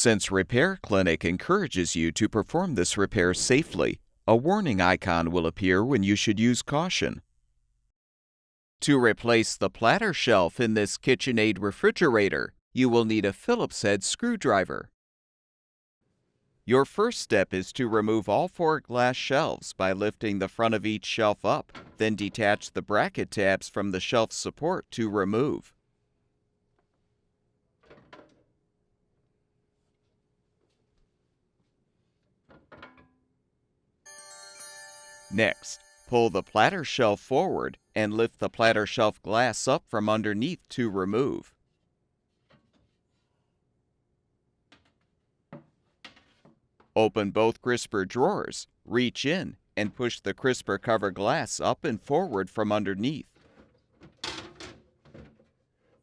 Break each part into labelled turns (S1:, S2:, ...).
S1: Since Repair Clinic encourages you to perform this repair safely, a warning icon will appear when you should use caution. To replace the platter shelf in this KitchenAid refrigerator, you will need a Phillips head screwdriver. Your first step is to remove all 4 glass shelves by lifting the front of each shelf up, then detach the bracket tabs from the shelf support to remove. Next, pull the platter shelf forward and lift the platter shelf glass up from underneath to remove. Open both crisper drawers, reach in, and push the crisper cover glass up and forward from underneath.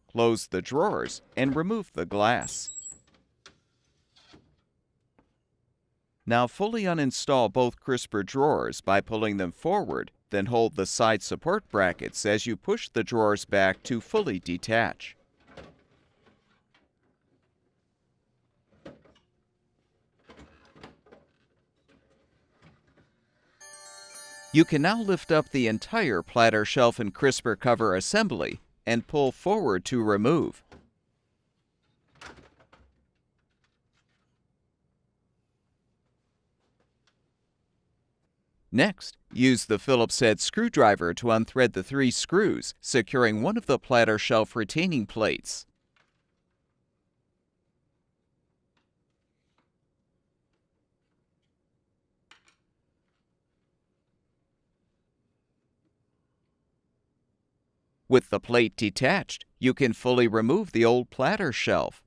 S1: Close the drawers and remove the glass. Now fully uninstall both crisper drawers by pulling them forward, then hold the side support brackets as you push the drawers back to fully detach. You can now lift up the entire platter shelf and crisper cover assembly and pull forward to remove. Next, use the Phillips head screwdriver to unthread the 3 screws, securing one of the platter shelf retaining plates. With the plate detached, you can fully remove the old platter shelf.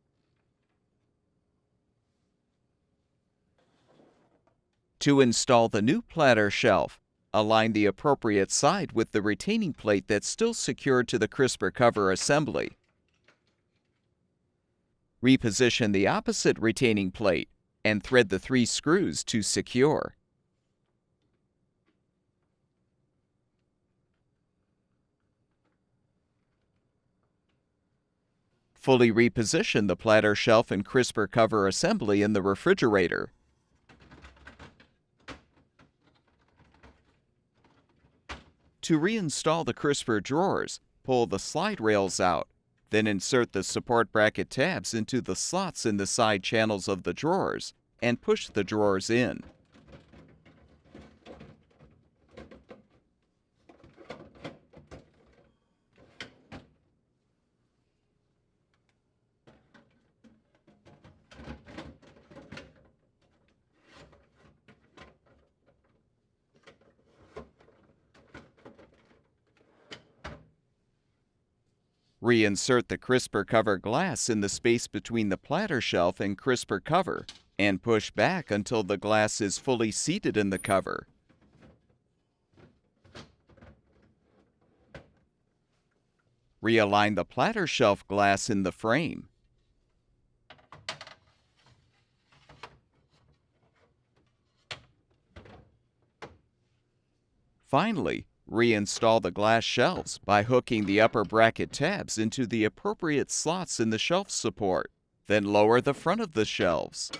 S1: To install the new platter shelf, align the appropriate side with the retaining plate that's still secured to the crisper cover assembly. Reposition the opposite retaining plate and thread the 3 screws to secure. Fully reposition the platter shelf and crisper cover assembly in the refrigerator. To reinstall the crisper drawers, pull the slide rails out, then insert the support bracket tabs into the slots in the side channels of the drawers and push the drawers in. Reinsert the crisper cover glass in the space between the platter shelf and crisper cover and push back until the glass is fully seated in the cover. Realign the platter shelf glass in the frame. Finally, reinstall the glass shelves by hooking the upper bracket tabs into the appropriate slots in the shelf support. Then lower the front of the shelves.